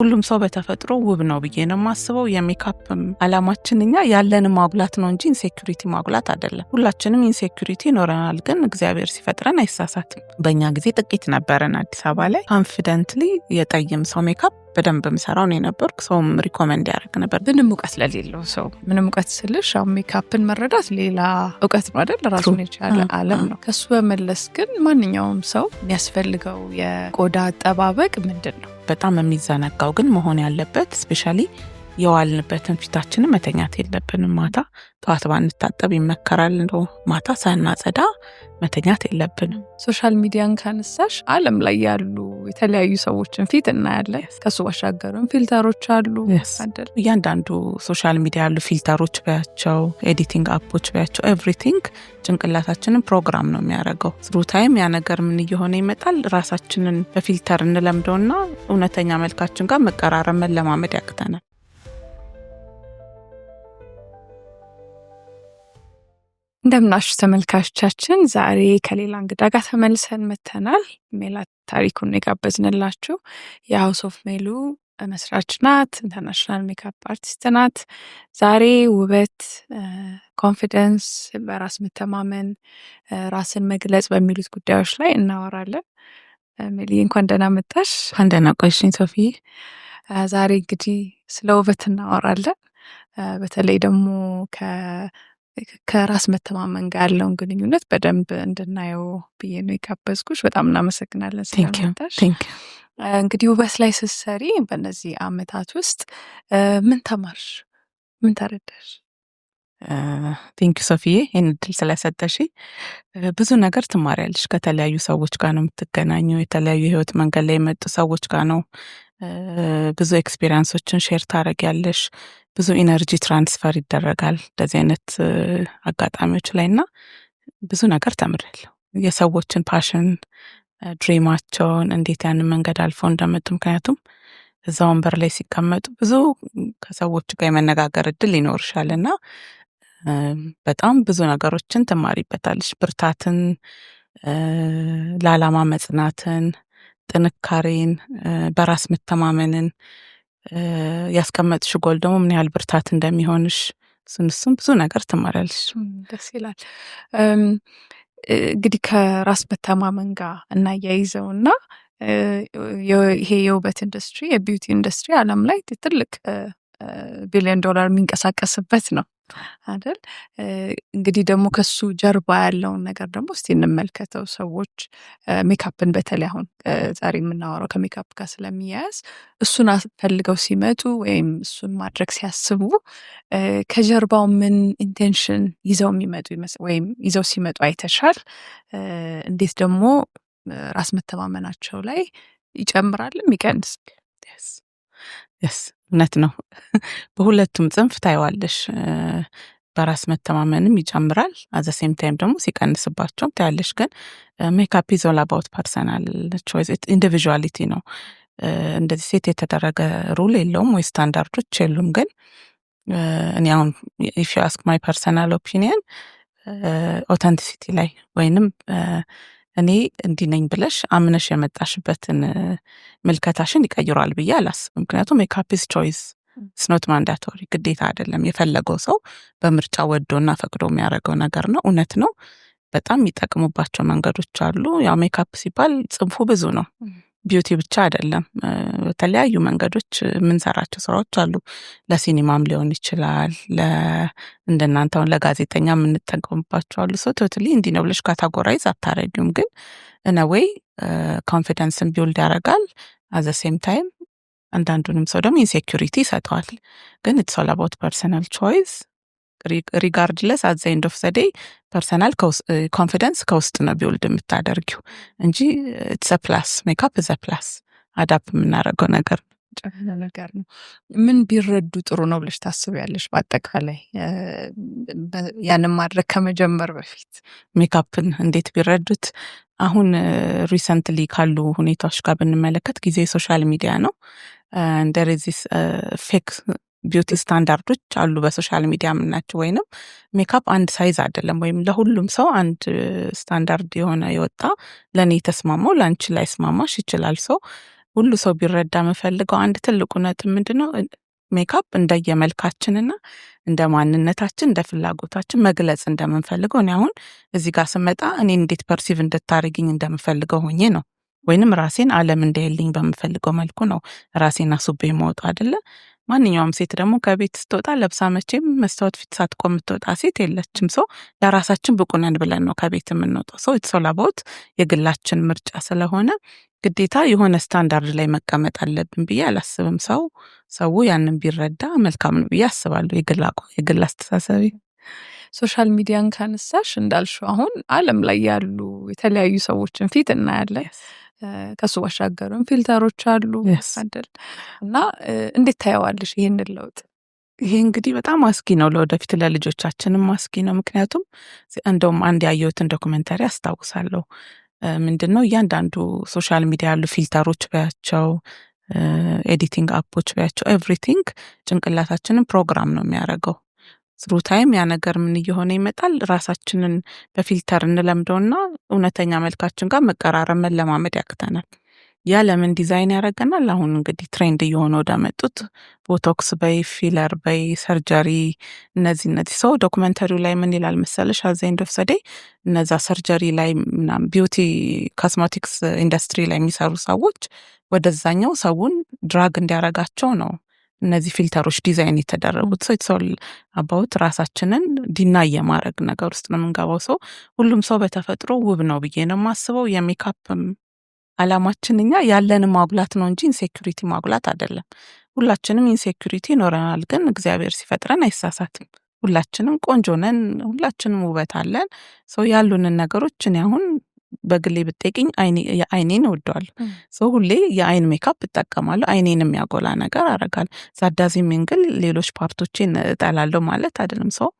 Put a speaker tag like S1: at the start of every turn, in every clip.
S1: ሁሉም ሰው በተፈጥሮ ውብ ነው ብዬ ነው የማስበው። የሜካፕም አላማችን እኛ ያለንን ማጉላት ነው እንጂ ኢንሴኩሪቲ ማጉላት አይደለም። ሁላችንም ኢንሴኩሪቲ ይኖረናል፣ ግን እግዚአብሔር ሲፈጥረን አይሳሳትም። በእኛ ጊዜ ጥቂት ነበረን አዲስ አበባ ላይ ኮንፊደንትሊ የጠይም ሰው ሜካፕ በደንብ ምሰራው ነው የነበርኩ። ሰውም ሪኮመንድ ያደርግ ነበር።
S2: ምንም እውቀት ለሌለው ሰው ምንም እውቀት ስልሽ አሁን ሜካፕን መረዳት ሌላ እውቀት ነው አይደል? ራሱን የቻለ ዓለም ነው። ከሱ በመለስ ግን ማንኛውም ሰው የሚያስፈልገው የቆዳ አጠባበቅ ምንድን ነው?
S1: በጣም የሚዘነጋው ግን መሆን ያለበት ስፔሻሊ የዋልንበትን ፊታችንን መተኛት የለብንም። ማታ ጠዋት ባንታጠብ ይመከራል። እንደው ማታ ሳናጸዳ መተኛት የለብንም።
S2: ሶሻል ሚዲያን ካነሳሽ ዓለም ላይ ያሉ የተለያዩ ሰዎችን ፊት እናያለን። ከሱ ባሻገርም ፊልተሮች አሉ አይደል?
S1: እያንዳንዱ ሶሻል ሚዲያ ያሉ ፊልተሮች ባያቸው፣ ኤዲቲንግ አፖች ባያቸው፣ ኤቭሪቲንግ ጭንቅላታችንን ፕሮግራም ነው የሚያደርገው። ስሩ ታይም ያ ነገር ምን እየሆነ ይመጣል? ራሳችንን በፊልተር እንለምደውና እውነተኛ መልካችን ጋር መቀራረብ መለማመድ ያቅተናል።
S2: እንደምናሽ ተመልካቾቻችን፣ ዛሬ ከሌላ እንግዳ ጋር ተመልሰን መተናል። ሜላት ታሪኩን የጋበዝንላችሁ የሃውስ ኦፍ ሜሉ መስራች ናት። ኢንተርናሽናል ሜካፕ አርቲስት ናት። ዛሬ ውበት፣ ኮንፊደንስ፣ በራስ መተማመን፣ ራስን መግለጽ በሚሉት ጉዳዮች ላይ እናወራለን። ሜሊ እንኳን ደህና መጣሽ።
S1: እንኳን ደህና ቆይሽኝ ሶፊዬ።
S2: ዛሬ እንግዲህ ስለ ውበት እናወራለን። በተለይ ደግሞ ከራስ መተማመን ጋር ያለውን ግንኙነት በደንብ እንድናየው ብዬ ነው የጋበዝኩሽ። በጣም እናመሰግናለን ስለመጣሽ። እንግዲህ ውበት ላይ ስትሰሪ በእነዚህ አመታት ውስጥ ምን ተማርሽ? ምን ተረዳሽ?
S1: ቴንክ ሶፊዬ ይህን እድል ስለሰጠሽ። ብዙ ነገር ትማሪያለሽ። ከተለያዩ ሰዎች ጋር ነው የምትገናኘው። የተለያዩ የህይወት መንገድ ላይ የመጡ ሰዎች ጋር ነው ብዙ ኤክስፔሪንሶችን ሼር ታደርጊያለሽ። ብዙ ኢነርጂ ትራንስፈር ይደረጋል እንደዚህ አይነት አጋጣሚዎች ላይ እና ብዙ ነገር ተምሬያለሁ። የሰዎችን ፓሽን፣ ድሪማቸውን እንዴት ያንን መንገድ አልፈው እንደመጡ። ምክንያቱም እዛ ወንበር ላይ ሲቀመጡ ብዙ ከሰዎች ጋር የመነጋገር እድል ይኖርሻል እና በጣም ብዙ ነገሮችን ትማሪበታለሽ። ብርታትን፣ ለዓላማ መጽናትን፣ ጥንካሬን፣ በራስ መተማመንን፣ ያስቀመጥሽ ጎል ደግሞ ምን ያህል ብርታት እንደሚሆንሽ እሱን ብዙ ነገር ትማሪያለሽ።
S2: ደስ ይላል። እንግዲህ ከራስ መተማመን ጋር እናያይዘውና ይሄ የውበት ኢንዱስትሪ የቢዩቲ ኢንዱስትሪ ዓለም ላይ ትልቅ $1 ቢሊዮን የሚንቀሳቀስበት ነው አይደል? እንግዲህ ደግሞ ከሱ ጀርባ ያለውን ነገር ደግሞ እስቲ እንመልከተው። ሰዎች ሜካፕን በተለይ አሁን ዛሬ የምናወራው ከሜካፕ ጋር ስለሚያያዝ እሱን ፈልገው ሲመጡ ወይም እሱን ማድረግ ሲያስቡ ከጀርባው ምን ኢንቴንሽን ይዘው የሚመጡ ወይም ይዘው ሲመጡ አይተሻል? እንዴት ደግሞ ራስ መተማመናቸው ላይ ይጨምራልም ይቀንስ?
S1: እውነት ነው። በሁለቱም ጽንፍ ታይዋለሽ። በራስ መተማመንም ይጨምራል፣ አዘ ሴም ታይም ደግሞ ሲቀንስባቸውም ታያለሽ። ግን ሜካፕ ኢዝ ኦል አባውት ፐርሰናል ቾይስ፣ ኢንዲቪዥዋሊቲ ነው። እንደዚህ ሴት የተደረገ ሩል የለውም ወይ ስታንዳርዶች የሉም። ግን እኔ አሁን ኢፍ ዩ አስክ ማይ ፐርሰናል ኦፒኒየን ኦተንቲሲቲ ላይ ወይንም እኔ እንዲህ ነኝ ብለሽ አምነሽ የመጣሽበትን ምልከታሽን ይቀይሯል ብዬ አላስብም። ምክንያቱም ሜካፕ ኢዝ ቾይስ ስኖት ማንዳቶሪ፣ ግዴታ አይደለም። የፈለገው ሰው በምርጫ ወዶና ፈቅዶ የሚያደርገው ነገር ነው። እውነት ነው። በጣም የሚጠቅሙባቸው መንገዶች አሉ። ያው ሜካፕ ሲባል ጽንፉ ብዙ ነው። ቢዩቲ ብቻ አይደለም። በተለያዩ መንገዶች የምንሰራቸው ስራዎች አሉ። ለሲኒማም ሊሆን ይችላል፣ እንደናንተውን ለጋዜጠኛ የምንጠቀምባቸው አሉ። ሰው ቶታሊ እንዲህ ነው ብለሽ ካታጎራይዝ አታረጊውም። ግን እነወይ ኮንፊደንስን ቢውልድ ያደርጋል። አዘ ሴም ታይም አንዳንዱንም ሰው ደግሞ ኢንሴኩሪቲ ይሰጠዋል። ግን ኢትስ ኦል አባውት ፐርሰናል ቾይስ ሪጋርድለስ አት ዘ ኤንድ ኦፍ ዘ ዴይ ፐርሰናል ኮንፊደንስ ከውስጥ ነው ቢውልድ የምታደርጊው እንጂ ኢትስ አ ፕላስ። ሜካፕ ኢዝ አ ፕላስ፣ አዳፕ የምናደርገው ነገር
S2: ነው። ምን ቢረዱ ጥሩ ነው ብለሽ ታስቢያለሽ? በአጠቃላይ ያንን ማድረግ ከመጀመር በፊት
S1: ሜካፕን እንዴት ቢረዱት? አሁን ሪሰንትሊ ካሉ ሁኔታዎች ጋር ብንመለከት ጊዜ ሶሻል ሚዲያ ነው። እንደዚህ ፌክ ቢዩቲ ስታንዳርዶች አሉ በሶሻል ሚዲያ የምናቸው። ወይንም ሜካፕ አንድ ሳይዝ አይደለም፣ ወይም ለሁሉም ሰው አንድ ስታንዳርድ የሆነ የወጣ ለእኔ የተስማማው ለአንቺ ላይ ስማማሽ ይችላል። ሰው ሁሉ ሰው ቢረዳ የምፈልገው አንድ ትልቁ ነጥብ ምንድነው ሜካፕ እንደየመልካችንና እንደ ማንነታችን እንደ ፍላጎታችን መግለጽ እንደምንፈልገው እኔ አሁን እዚህ ጋር ስመጣ እኔ እንዴት ፐርሲቭ እንድታደርግኝ እንደምፈልገው ሆኜ ነው ወይንም ራሴን ዓለም እንዲያይልኝ በምፈልገው መልኩ ነው ራሴን አስቤ የምወጣው አይደለ። ማንኛውም ሴት ደግሞ ከቤት ስትወጣ ለብሳ መቼም መስታወት ፊት ሳትቆም የምትወጣ ሴት የለችም። ሰው ለራሳችን ብቁ ነን ብለን ነው ከቤት የምንወጣው። ሰው ኢትስ ኦል አባውት የግላችን ምርጫ ስለሆነ ግዴታ የሆነ ስታንዳርድ ላይ መቀመጥ አለብን ብዬ አላስብም። ሰው ያንን ቢረዳ መልካም ነው ብዬ አስባለሁ። የግል አስተሳሰቤ።
S2: ሶሻል ሚዲያን ካነሳሽ እንዳልሽው አሁን ዓለም ላይ ያሉ የተለያዩ ሰዎችን ፊት እናያለን። ከሱ ባሻገርም ፊልተሮች አሉ አይደል? እና እንዴት ታየዋለሽ ይሄንን ለውጥ?
S1: ይሄ እንግዲህ በጣም አስጊ ነው፣ ለወደፊት ለልጆቻችንም አስጊ ነው። ምክንያቱም እንደውም አንድ ያየሁትን ዶክመንታሪ አስታውሳለሁ። ምንድነው እያንዳንዱ ሶሻል ሚዲያ ያሉ ፊልተሮች ባያቸው፣ ኤዲቲንግ አፖች ባያቸው፣ ኤቭሪቲንግ ጭንቅላታችንን ፕሮግራም ነው የሚያደርገው። ስሩ ታይም ያ ነገር ምን እየሆነ ይመጣል? ራሳችንን በፊልተር እንለምደውና እውነተኛ መልካችን ጋር መቀራረብ መለማመድ ያቅተናል። ያ ለምን ዲዛይን ያደርገናል? አሁን እንግዲህ ትሬንድ እየሆነ ወደ መጡት ቦቶክስ በይ ፊለር በይ ሰርጀሪ እነዚህ ሰው ዶክመንተሪው ላይ ምን ይላል መሰለሽ? አዘይንድ ኦፍ ሰዴ እነዛ ሰርጀሪ ላይ ምናምን ቢዩቲ ኮስሞቲክስ ኢንዱስትሪ ላይ የሚሰሩ ሰዎች ወደዛኛው ሰውን ድራግ እንዲያረጋቸው ነው እነዚህ ፊልተሮች ዲዛይን የተደረጉት። ሰው ኢትስ ኦል አባውት ራሳችንን ዲናይ የማድረግ ነገር ውስጥ ነው የምንገባው። ሰው ሁሉም ሰው በተፈጥሮ ውብ ነው ብዬ ነው የማስበው። የሜካፕም አላማችን እኛ ያለንን ማጉላት ነው እንጂ ኢንሴኩሪቲ ማጉላት አይደለም። ሁላችንም ኢንሴኩሪቲ ይኖረናል፣ ግን እግዚአብሔር ሲፈጥረን አይሳሳትም። ሁላችንም ቆንጆ ነን፣ ሁላችንም ውበት አለን። ሰው ያሉንን ነገሮች እኔ አሁን በግሌ ብትጠይቅኝ አይኔን እወደዋለሁ። ሰው ሁሌ የአይን ሜካፕ እጠቀማለሁ፣ አይኔን የሚያጎላ ነገር አደርጋለሁ። ዛዳዚ ሚንግል ሌሎች ፓርቶቼን እጠላለሁ ማለት አይደለም። ሰው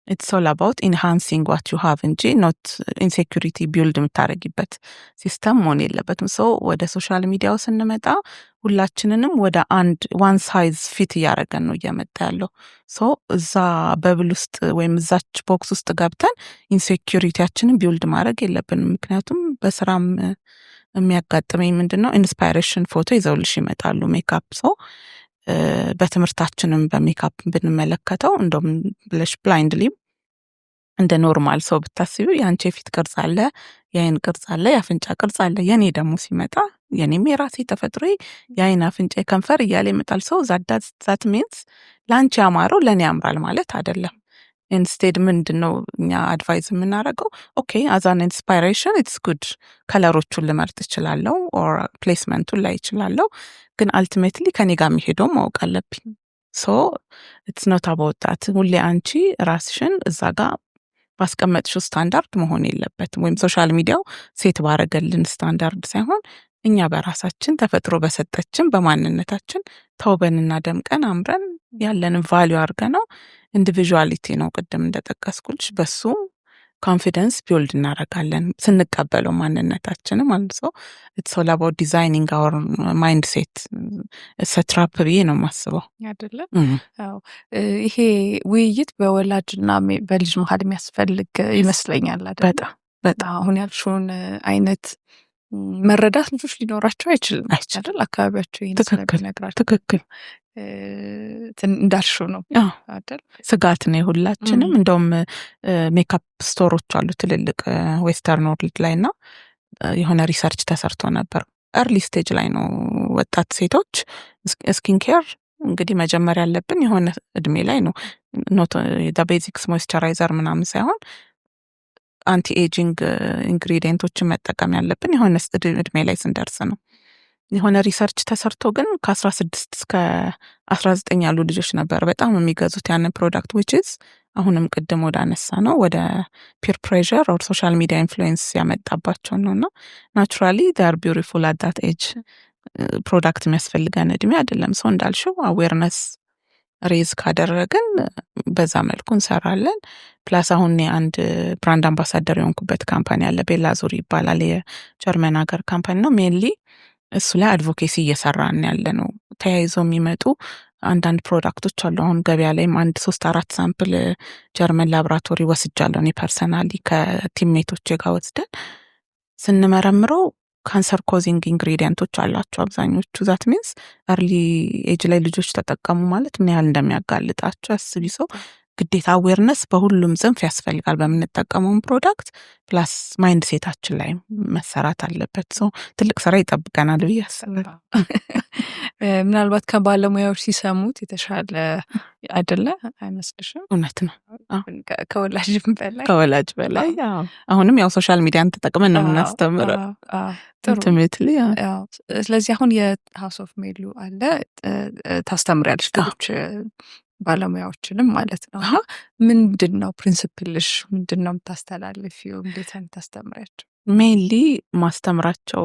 S1: ኢትስ ኦል አባውት ኢንሃንሲንግ ዋት ዩ ሃቭ እንጂ ኖት ኢንሴኩሪቲ ቢልድ የምታደርጊበት ሲስተም መሆን የለበትም። ሰው ወደ ሶሻል ሚዲያው ስንመጣ ሁላችንንም ወደ ዋን ሳይዝ ፊት እያደረገን ነው እየመጣ ያለው። ሰው እዛ በብል ውስጥ ወይም እዛች ቦክስ ውስጥ ገብተን ኢንሴኩሪቲያችንን ቢልድ ማድረግ የለብንም። ምክንያቱም በስራም የሚያጋጥመኝ ምንድነው ኢንስፓይሬሽን ፎቶ ይዘውልሽ ይመጣሉ ሜካፕ። ሰው በትምህርታችንም በሜካፕ ብንመለከተው እንደውም ብለሽ ብላይንድሊ እንደ ኖርማል ሰው ብታስቢው የአንቺ የፊት ቅርጽ አለ፣ የአይን ቅርጽ አለ፣ የአፍንጫ ቅርጽ አለ። የኔ ደግሞ ሲመጣ የኔም የራሴ ተፈጥሮ የአይን አፍንጫ ከንፈር እያለ ይመጣል። ሰው ዛት ሚንስ ለአንቺ ያማረው ለእኔ ያምራል ማለት አይደለም። ኢንስቴድ ምንድነው እኛ አድቫይዝ የምናደርገው? ኦኬ አዛን ኢንስፓይሬሽን ኢትስ ጉድ ከለሮቹን ልመርጥ እችላለሁ ኦር ፕሌስመንቱን ላይ እችላለሁ፣ ግን አልቲሜትሊ ከኔ ጋር የሚሄደው ማወቅ አለብኝ። ሶ ኢትስ ኖት አባውት ዛት ሁሌ አንቺ ራስሽን እዛ ጋር ባስቀመጥሽው ስታንዳርድ መሆን የለበትም። ወይም ሶሻል ሚዲያው ሴት ባረገልን ስታንዳርድ ሳይሆን እኛ በራሳችን ተፈጥሮ በሰጠችን በማንነታችን ተውበንና ደምቀን አምረን ያለንን ቫልዩ አድርገነው ኢንዲቪዥዋሊቲ ነው ቅድም እንደጠቀስኩልሽ በሱ ኮንፊደንስ ቢልድ እናደርጋለን ስንቀበለው ማንነታችንን ማለት ነው። ኢትስ ኦል አባውት ዲዛይኒንግ አወር ማይንድ ሴት ሰትራፕ ብዬ ነው የማስበው
S2: አይደለ? አዎ። ይሄ ውይይት በወላጅና በልጅ መሀል የሚያስፈልግ ይመስለኛል አይደል?
S1: በጣም
S2: አሁን ያልሽውን አይነት መረዳት ልጆች ሊኖራቸው አይችልም አይደል? አካባቢያቸው ይሄን ስለሚነግራቸው
S1: ትክክል
S2: እንዳልሽው ነው አይደል?
S1: ስጋት ነው የሁላችንም። እንደውም ሜካፕ ስቶሮች አሉ ትልልቅ ዌስተርን ወርልድ ላይ እና የሆነ ሪሰርች ተሰርቶ ነበር። ኤርሊ ስቴጅ ላይ ነው ወጣት ሴቶች ስኪን ኬር እንግዲህ መጀመሪያ ያለብን የሆነ እድሜ ላይ ነው። ኖት ቤዚክስ ሞይስቸራይዘር ምናምን ሳይሆን አንቲ ኤጂንግ ኢንግሪዲየንቶችን መጠቀም ያለብን የሆነ እድሜ ላይ ስንደርስ ነው። የሆነ ሪሰርች ተሰርቶ ግን ከ16 እስከ 19 ያሉ ልጆች ነበር በጣም የሚገዙት ያንን ፕሮዳክት which is አሁንም ቅድም ወደ አነሳ ነው ወደ ፒር ፕሬዠር ኦር ሶሻል ሚዲያ ኢንፍሉዌንስ ያመጣባቸው ነውና ናቹራሊ they are beautiful at that age ፕሮዳክት የሚያስፈልገን እድሜ አይደለም። ሰው እንዳልሽው አዌርነስ ሬዝ ካደረግን በዛ መልኩ እንሰራለን። ፕላስ አሁን አንድ ብራንድ አምባሳደር የሆንኩበት ካምፓኒ አለ፣ ቤላ ዙሪ ይባላል። የጀርመን ሀገር ካምፓኒ ነው። ሜንሊ እሱ ላይ አድቮኬሲ እየሰራን ያለ ነው። ተያይዞ የሚመጡ አንዳንድ ፕሮዳክቶች አሉ። አሁን ገበያ ላይም 1-3-4 ሳምፕል ጀርመን ላብራቶሪ ወስጃለሁ እኔ ፐርሰናሊ ከቲምሜቶቼ ጋር ወስደን ስንመረምረው ካንሰር ኮዚንግ ኢንግሪዲየንቶች አላቸው አብዛኞቹ። ዛት ሚንስ አርሊ ኤጅ ላይ ልጆች ተጠቀሙ ማለት ምን ያህል እንደሚያጋልጣቸው ያስቢ። ሰው ግዴታ አዌርነስ በሁሉም ጽንፍ ያስፈልጋል በምንጠቀመውን ፕሮዳክት ፕላስ ማይንድ ሴታችን ላይ መሰራት አለበት። ሰው ትልቅ ስራ ይጠብቀናል ብዬ አስባለሁ።
S2: ምናልባት ከባለሙያዎች ሲሰሙት የተሻለ አይደለ አይመስልሽም?
S1: እውነት ነው።
S2: ከወላጅም በላይ
S1: ከወላጅ በላይ አሁንም ያው ሶሻል ሚዲያን ተጠቅመን ነው የምናስተምረው። ትምህርትሊ
S2: ስለዚህ አሁን የሃውስ ኦፍ ሜሉ አለ ታስተምሪያለሽ ሌሎች ባለሙያዎችንም ማለት ነው። ምንድን ነው ፕሪንሲፕልሽ? ምንድን ነው የምታስተላልፊው? እንዴት ነው የምታስተምሪያቸው?
S1: ሜንሊ ማስተምራቸው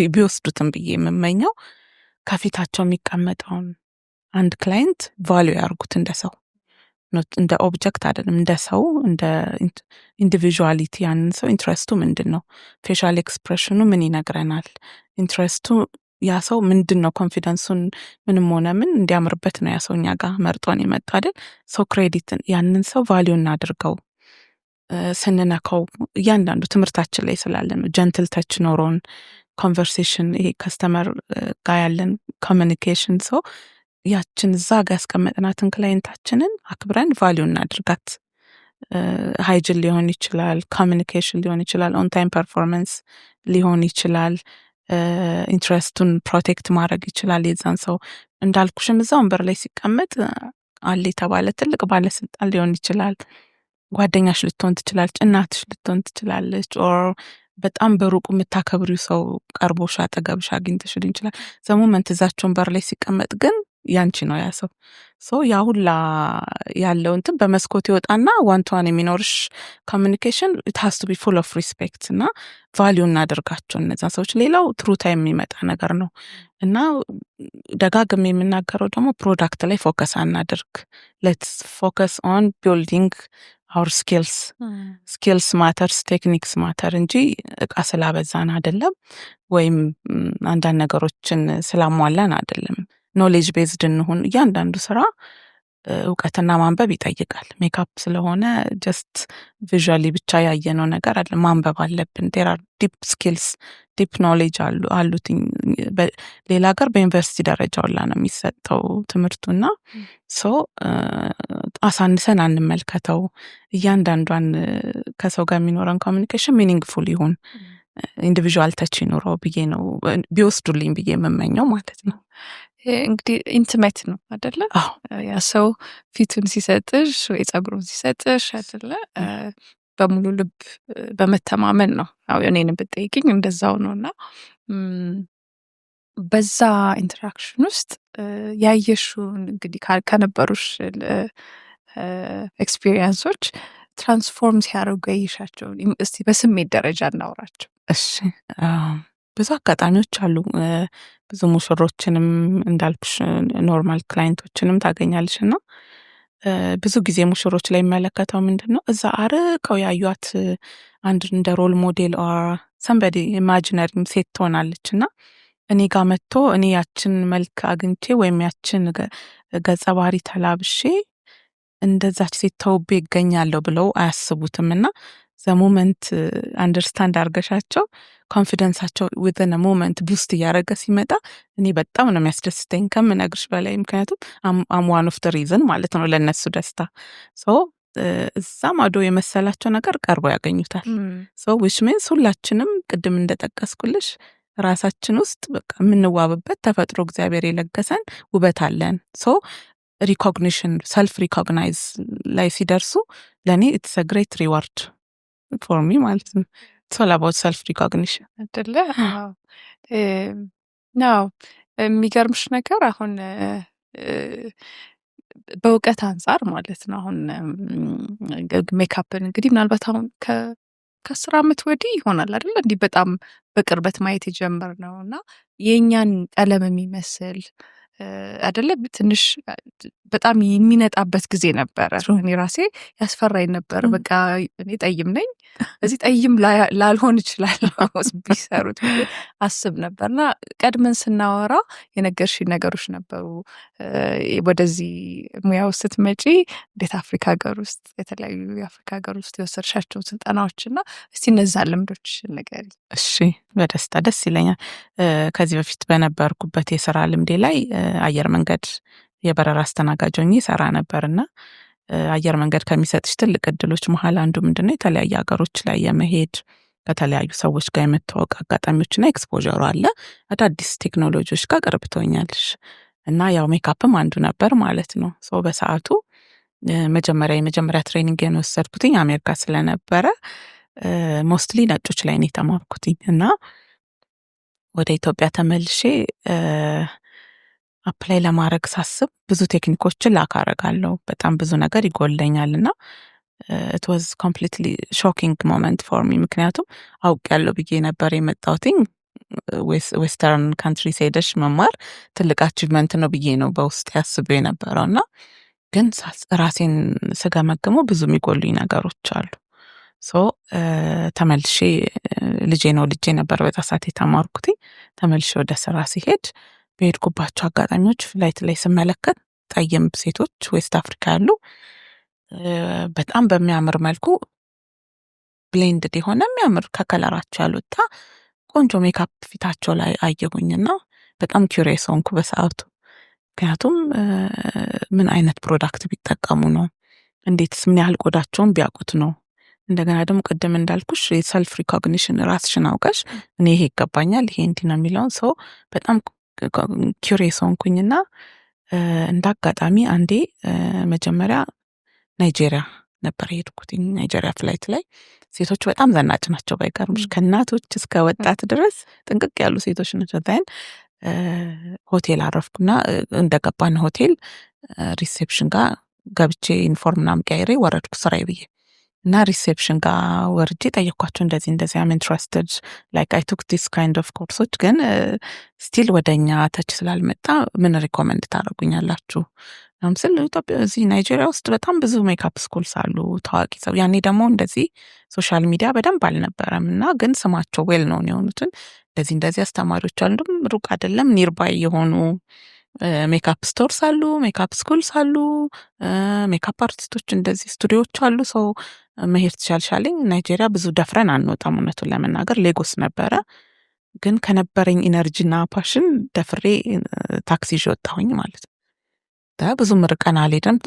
S1: ቢወስዱትም ብዬ የምመኘው ከፊታቸው የሚቀመጠውን አንድ ክላይንት ቫሉ ያርጉት እንደ ሰው፣ እንደ ኦብጀክት አይደለም፣ እንደ ሰው፣ እንደ ኢንዲቪዥዋሊቲ። ያንን ሰው ኢንትረስቱ ምንድን ነው? ፌሻል ኤክስፕሬሽኑ ምን ይነግረናል? ኢንትረስቱ ያ ሰው ምንድን ነው? ኮንፊደንሱን ምንም ሆነ ምን እንዲያምርበት ነው ያ ሰው እኛ ጋር መርጦን የመጣ አይደል? ሰው ክሬዲትን ያንን ሰው ቫሊዩ እናድርገው። ስንነካው እያንዳንዱ ትምህርታችን ላይ ስላለ ነው። ጀንትል ተች ኖሮን ኮንቨርሴሽን፣ ይሄ ከስተመር ጋር ያለን ኮሚኒኬሽን፣ ሰው ያችን እዛ ጋር ያስቀመጥናትን ክላይንታችንን አክብረን ቫሊዩ እናድርጋት። ሃይጅን ሊሆን ይችላል፣ ኮሚኒኬሽን ሊሆን ይችላል፣ ኦን ታይም ፐርፎርማንስ ሊሆን ይችላል፣ ኢንትረስቱን ፕሮቴክት ማድረግ ይችላል። የዛን ሰው እንዳልኩሽም እዛ ወንበር ላይ ሲቀመጥ አለ የተባለ ትልቅ ባለስልጣን ሊሆን ይችላል፣ ጓደኛሽ ልትሆን ትችላለች፣ እናትሽ ልትሆን ትችላለች፣ ኦር በጣም በሩቁ የምታከብሪው ሰው ቀርቦሽ አጠገብሽ አግኝተሽ ሊሆን ይችላል። ዘሞመንት እዛቸው ወንበር ላይ ሲቀመጥ ግን ያንቺ ነው ያ ሰው። ሶ ያ ሁላ ያለው እንትን በመስኮት ይወጣና ዋንቷን የሚኖርሽ ኮሚኒኬሽን ኢት ሃዝ ቱ ቢ ፉል ኦፍ ሪስፔክት እና ቫሊዩ እናደርጋቸው እነዛን ሰዎች። ሌላው ትሩ ታይም የሚመጣ ነገር ነው እና ደጋግሜ የምናገረው ደግሞ ፕሮዳክት ላይ ፎከስ አናድርግ። ሌትስ ፎከስ ኦን ቢልዲንግ አውር ስኪልስ ማተርስ፣ ቴክኒክስ ማተር እንጂ እቃ ስላበዛን አይደለም፣ ወይም አንዳንድ ነገሮችን ስላሟላን አይደለም። ኖሌጅ ቤዝድ እንሁን። እያንዳንዱ ስራ እውቀትና ማንበብ ይጠይቃል። ሜካፕ ስለሆነ ጀስት ቪዥዋሊ ብቻ ያየነው ነገር አለ፣ ማንበብ አለብን። ዴር አር ዲፕ ስኪልስ ዲፕ ኖሌጅ አሉት። ሌላ ሀገር በዩኒቨርሲቲ ደረጃ ሁላ ነው የሚሰጠው ትምህርቱና ሶ አሳንሰን አንመልከተው። እያንዳንዷን ከሰው ጋር የሚኖረን ኮሚኒኬሽን ሚኒንግፉል ይሁን፣ ኢንዲቪዥዋል ተች ይኑረው ብዬ ነው ቢወስዱልኝ ብዬ የምመኘው ማለት ነው።
S2: እንግዲህ ኢንቲሜት ነው አይደለ? ያ ሰው ፊቱን ሲሰጥሽ ወይ ጸጉሩን ሲሰጥሽ አይደለ? በሙሉ ልብ በመተማመን ነው። አዎ እኔንም ብትጠይቂኝ እንደዛው ነውና በዛ ኢንተራክሽን ውስጥ ያየሽውን እንግዲህ ከነበሩሽ ኤክስፒሪየንሶች ትራንስፎርም ሲያደርጉ ያይሻቸውን እስቲ በስሜት ደረጃ እናውራቸው።
S1: እሺ ብዙ አጋጣሚዎች አሉ። ብዙ ሙሽሮችንም እንዳልኩሽ ኖርማል ክላይንቶችንም ታገኛለሽ እና ብዙ ጊዜ ሙሽሮች ላይ የሚመለከተው ምንድን ነው? እዛ አርቀው ያዩት አንድ እንደ ሮል ሞዴል ኦር ሰምበዲ ኢማጂነሪም ሴት ትሆናለች እና እኔ ጋር መጥቶ እኔ ያችን መልክ አግኝቼ ወይም ያችን ገጸ ባህሪ ተላብሼ እንደዛች ሴት ተውቤ ይገኛለሁ ብለው አያስቡትም እና ዘሞመንት አንደርስታንድ አርገሻቸው ኮንፊደንሳቸው ዊዝን ሞመንት ቡስት እያደረገ ሲመጣ እኔ በጣም ነው የሚያስደስተኝ ከምነግርሽ በላይ። ምክንያቱም አም ዋን ኦፍ ደ ሪዝን ማለት ነው ለነሱ ደስታ። ሶ እዛ ማዶ የመሰላቸው ነገር ቀርበው ያገኙታል። ሶ ዊች ሚንስ ሁላችንም ቅድም እንደጠቀስኩልሽ ራሳችን ውስጥ በቃ የምንዋብበት ተፈጥሮ እግዚአብሔር የለገሰን ውበት አለን። ሶ ሪኮግኒሽን ሰልፍ ሪኮግናይዝ ላይ ሲደርሱ ለእኔ ኢትስ አ ግሬት ሪዋርድ ፎር ሚ ማለት ነው። ኢትስ ኦል አባውት ሰልፍ ሪኮግኒሽን
S2: አይደለ? ናው የሚገርምሽ ነገር አሁን በእውቀት አንጻር ማለት ነው። አሁን ሜካፕን እንግዲህ ምናልባት አሁን ከ10 ዓመት ወዲህ ይሆናል አይደለ? እንዲህ በጣም በቅርበት ማየት የጀመርነው እና የእኛን ቀለም የሚመስል አይደለ ትንሽ በጣም የሚነጣበት ጊዜ ነበረ። እኔ ራሴ ያስፈራኝ ነበር። በቃ እኔ ጠይም ነኝ እዚህ ጠይም ላልሆን እችላለሁ ቢሰሩት ብዬ አስብ ነበርና ቀድመን ስናወራ የነገርሽኝ ነገሮች ነበሩ። ወደዚህ ሙያው ስትመጪ እንዴት አፍሪካ ሀገር ውስጥ የተለያዩ የአፍሪካ ሀገር ውስጥ የወሰድሻቸውን ስልጠናዎችና እስቲ እነዛ ልምዶች ንገሪኝ።
S1: እሺ በደስታ ደስ ይለኛል። ከዚህ በፊት በነበርኩበት የስራ ልምዴ ላይ አየር መንገድ የበረራ አስተናጋጅ ሆኜ ሰራ ነበርና አየር መንገድ ከሚሰጥሽ ትልቅ እድሎች መሀል አንዱ ምንድነው የተለያዩ ሀገሮች ላይ የመሄድ ከተለያዩ ሰዎች ጋር የመተዋወቅ አጋጣሚዎችና ኤክስፖዠሩ አለ። አዳዲስ ቴክኖሎጂዎች ጋር ቅርብ ትሆኛለሽ እና ያው ሜካፕም አንዱ ነበር ማለት ነው። ሶ በሰዓቱ የመጀመሪያ ትሬኒንግ የወሰድኩትኝ አሜሪካ ስለነበረ ሞስትሊ ነጮች ላይ ነው የተማርኩትኝ እና ወደ ኢትዮጵያ ተመልሼ አፕላይ ለማድረግ ሳስብ ብዙ ቴክኒኮችን ላክ አደርጋለሁ። በጣም ብዙ ነገር ይጎለኛልና it was completely shocking moment for me ምክንያቱም አውቄያለሁ ብዬ ነበር የመጣሁትኝ ዌስተርን ካንትሪስ ሄደሽ መማር ትልቅ አቺቭመንት ነው ብዬ ነው በውስጥ ያስበው የነበረውና ግን ራሴን ስገመግመው ብዙ የሚጎሉኝ ነገሮች አሉ። ሶ ተመልሼ ልጄ ነበር በዛ ሰዓት የተማርኩትኝ። ተመልሼ ወደ ስራ ሲሄድ በሄድኩባቸው አጋጣሚዎች ፍላይት ላይ ስመለከት ጠይም ሴቶች ዌስት አፍሪካ ያሉ በጣም በሚያምር መልኩ ብሌንድድ የሆነ የሚያምር ከከለራቸው ያሉታ ቆንጆ ሜካፕ ፊታቸው ላይ አየሁኝና በጣም ኪዩሪየስ ሆንኩ በሰዓቱ። ምክንያቱም ምን አይነት ፕሮዳክት ቢጠቀሙ ነው፣ እንዴትስ ምን ያህል ቆዳቸውን ቢያውቁት ነው። እንደገና ደግሞ ቅድም እንዳልኩሽ የሰልፍ ሪኮግኒሽን ራስሽን አውቀሽ እኔ ይሄ ይገባኛል ይሄ እንዲህ ነው የሚለውን ሰው በጣም ኪዩሪየስ ሆንኩኝና እንዳጋጣሚ አንዴ መጀመሪያ ናይጄሪያ ነበር የሄድኩትኝ። ናይጄሪያ ፍላይት ላይ ሴቶች በጣም ዘናጭ ናቸው ባይገርምሽ፣ ከእናቶች እስከ ወጣት ድረስ ጥንቅቅ ያሉ ሴቶች ናቸው። ታይን ሆቴል አረፍኩና እንደገባን ሆቴል ሪሴፕሽን ጋር ገብቼ ዩኒፎርም ምናምን ቀይሬ ወረድኩ ስራዬ ብዬ እና ሪሴፕሽን ጋር ወርጄ ጠየኳቸው እንደዚህ አም ኢንትረስትድ ላይክ አይ ቱክ ዲስ ካይንድ ኦፍ ኮርሶች ግን ስቲል ወደኛ ተች ስላልመጣ ምን ሪኮመንድ ታደርጉኛላችሁ? ምስል ኢትዮጵያ እዚህ ናይጄሪያ ውስጥ በጣም ብዙ ሜካፕ ስኩልስ አሉ ታዋቂ ሰው ያኔ ደግሞ እንደዚህ ሶሻል ሚዲያ በደንብ አልነበረም እና ግን ስማቸው ዌል ነው የሆኑትን እንደዚህ አስተማሪዎች አሉ። ሩቅ አይደለም ኒርባይ የሆኑ ሜካፕ ስቶርስ አሉ፣ ሜካፕ ስኩልስ አሉ፣ ሜካፕ አርቲስቶች እንደዚህ ስቱዲዮዎች አሉ። ሰው መሄድ ትቻልሻለኝ። ናይጄሪያ ብዙ ደፍረን አንወጣም እውነቱን ለመናገር ሌጎስ ነበረ። ግን ከነበረኝ ኢነርጂና ፓሽን ደፍሬ ታክሲ ይዤ ወጣሁኝ ማለት ነው። ብዙ ርቀን አልሄድም።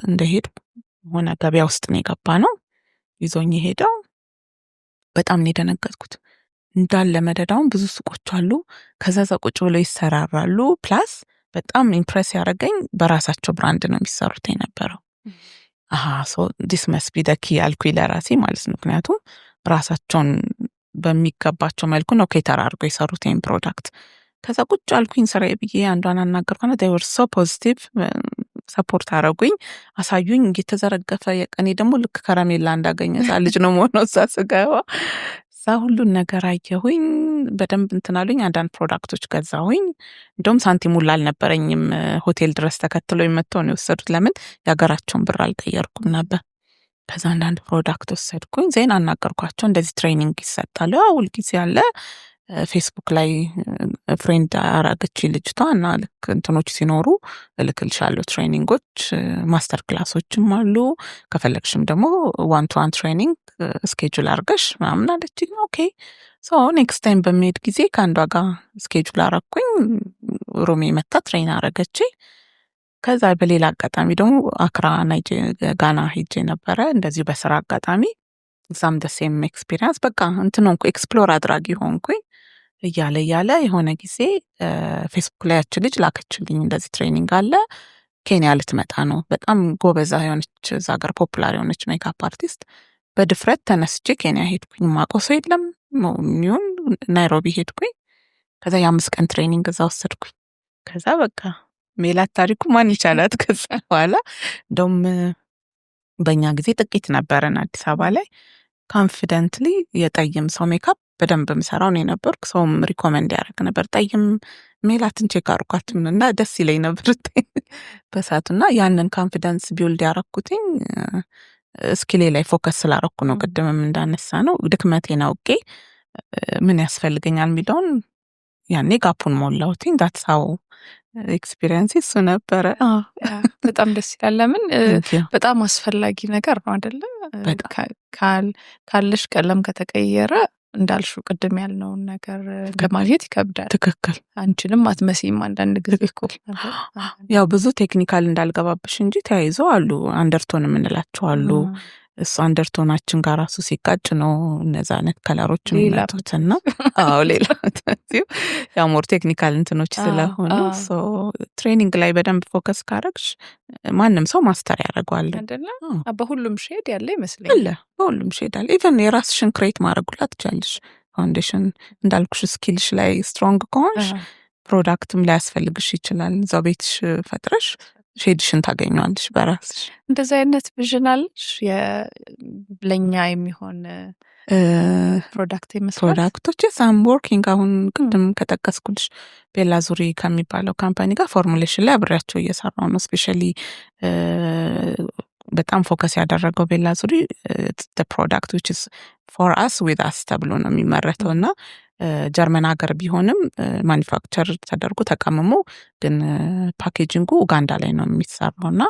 S1: እንደሄድ ሆነ ገበያ ውስጥ ነው የገባነው። ይዞኝ ሄደው በጣም ነው የደነገጥኩት። እንዳለ መደዳውን ብዙ ሱቆች አሉ። ከዛ ቁጭ ብለው ይሰራራሉ። ፕላስ በጣም ኢምፕሬስ ያደረገኝ በራሳቸው ብራንድ ነው የሚሰሩት የነበረው። ሶ ዲስ መስት ቢ ዘ ኪ አልኩኝ ለራሴ ማለት ነው። ምክንያቱም ራሳቸውን በሚገባቸው መልኩ ነው ኬተር አድርገው የሰሩት ይህን ፕሮዳክት። ከዛ ቁጭ አልኩኝ ስራዬ ብዬ አንዷን አናገርኳና they were so positive ሰፖርት አረጉኝ፣ አሳዩኝ እየተዘረገፈ የቀኔ ደግሞ ልክ ከረሜላ እንዳገኘ ልጅ ነው መሆነው እዛ ስገባ እዛ ሁሉን ነገር አየሁኝ። በደንብ እንትናሉኝ። አንዳንድ ፕሮዳክቶች ገዛሁኝ። እንደውም ሳንቲም ሁላ አልነበረኝም። ሆቴል ድረስ ተከትሎ የመጥተው ነው የወሰዱት። ለምን የሀገራቸውን ብር አልቀየርኩም ነበር። ከዛ አንዳንድ ፕሮዳክት ወሰድኩኝ። ዜና አናገርኳቸው እንደዚህ ትሬኒንግ ይሰጣሉ። ሁል ጊዜ ያለ ፌስቡክ ላይ ፍሬንድ አረገች ልጅቷ እና ልክ እንትኖች ሲኖሩ እልክልሻለሁ ትሬኒንጎች፣ ማስተር ክላሶችም አሉ። ከፈለግሽም ደግሞ ዋን ቱ ዋን ትሬኒንግ ስኬጁል አርገሽ ምናምን አለችኝ። ኦኬ ሶ ኔክስት ታይም በሚሄድ ጊዜ ከአንዷ ጋር ስኬጁል አረኩኝ። ሮሜ መታ ትሬን አረገች። ከዛ በሌላ አጋጣሚ ደግሞ አክራ ጋና ሄጄ ነበረ እንደዚሁ በስራ አጋጣሚ። እዛም ደሴም ኤክስፒሪየንስ በቃ እንትን ሆንኩ፣ ኤክስፕሎር አድራጊ ሆንኩኝ። እያለ የሆነ ጊዜ ፌስቡክ ላይ ያች ልጅ ላከችልኝ እንደዚህ ትሬኒንግ አለ ኬንያ ልትመጣ ነው። በጣም ጎበዛ የሆነች እዛ ሀገር ፖፑላር የሆነች ሜካፕ አርቲስት። በድፍረት ተነስቼ ኬንያ ሄድኩኝ። ማውቀው ሰው የለም ሚሆን ናይሮቢ ሄድኩኝ። ከዛ የ5 ቀን ትሬኒንግ እዛ ወሰድኩኝ። ከዛ በቃ ሜላት ታሪኩ ማን ይቻላት። ከዛ በኋላ እንደውም በእኛ ጊዜ ጥቂት ነበረን አዲስ አበባ ላይ። ኮንፊደንትሊ የጠይም ሰው ሜካፕ በደንብ ምሰራው ነው የነበርኩ። ሰውም ሪኮመንድ ያደርግ ነበር ጠይም ሜላትን ቼክ አርኳትም እና ደስ ይለኝ ነበር በሳቱና ያንን ኮንፊደንስ ቢልድ ያረኩትኝ ስኪሌ ላይ ፎከስ ስላረኩ ነው። ቅድምም እንዳነሳ ነው ድክመቴን አውቄ ምን ያስፈልገኛል የሚለውን ያኔ ጋፑን ሞላሁትኝ። ዳትስ ሃው ኤክስፒሪየንስ እሱ ነበረ።
S2: በጣም ደስ ይላል። ለምን በጣም አስፈላጊ ነገር ነው አይደለ? ካልሽ ቀለም ከተቀየረ እንዳልሽው ቅድም ያልነውን ነገር ለማግኘት ይከብዳል።
S1: ትክክል።
S2: አንቺንም አትመሲም አንዳንድ ጊዜ እኮ
S1: ያው ብዙ ቴክኒካል እንዳልገባብሽ እንጂ ተያይዞ አሉ አንደርቶን የምንላቸው አሉ። እሱ አንደርቶናችን ጋር ራሱ ሲጋጭ ነው እነዛ አይነት ከለሮች የሚመጡትና ሌላ ያው ሞር ቴክኒካል እንትኖች ስለሆኑ ትሬኒንግ ላይ በደንብ ፎከስ ካረግሽ ማንም ሰው ማስተር ያደርገዋል
S2: አይደለ? በሁሉም ሼድ ያለ ይመስለኛል።
S1: በሁሉም ሼድ አለ። ኢቨን የራስሽን ክሬት ማድረጉላ ትችላለሽ። ፋውንዴሽን እንዳልኩሽ ስኪልሽ ላይ ስትሮንግ ከሆንሽ ፕሮዳክትም ሊያስፈልግሽ ይችላል። እዛው ቤትሽ ፈጥረሽ ሼድሽን ታገኘዋለሽ በራስሽ።
S2: እንደዚህ አይነት ቪዥን አለሽ ለኛ የሚሆን ፕሮዳክት ይመስላል?
S1: ፕሮዳክቶች ሳም ወርኪንግ አሁን ቅድም ከጠቀስኩልሽ ቤላ ዙሪ ከሚባለው ካምፓኒ ጋር ፎርሙሌሽን ላይ አብሬያቸው እየሰራው ነው። ስፔሻሊ በጣም ፎከስ ያደረገው ቤላ ዙሪ ፕሮዳክት ዊች ኢዝ ፎር አስ ዊዝ አስ ተብሎ ነው የሚመረተው እና ጀርመን ሀገር ቢሆንም ማኒፋክቸር ተደርጎ ተቀምሞ ግን ፓኬጂንጉ ኡጋንዳ ላይ ነው የሚሰራው እና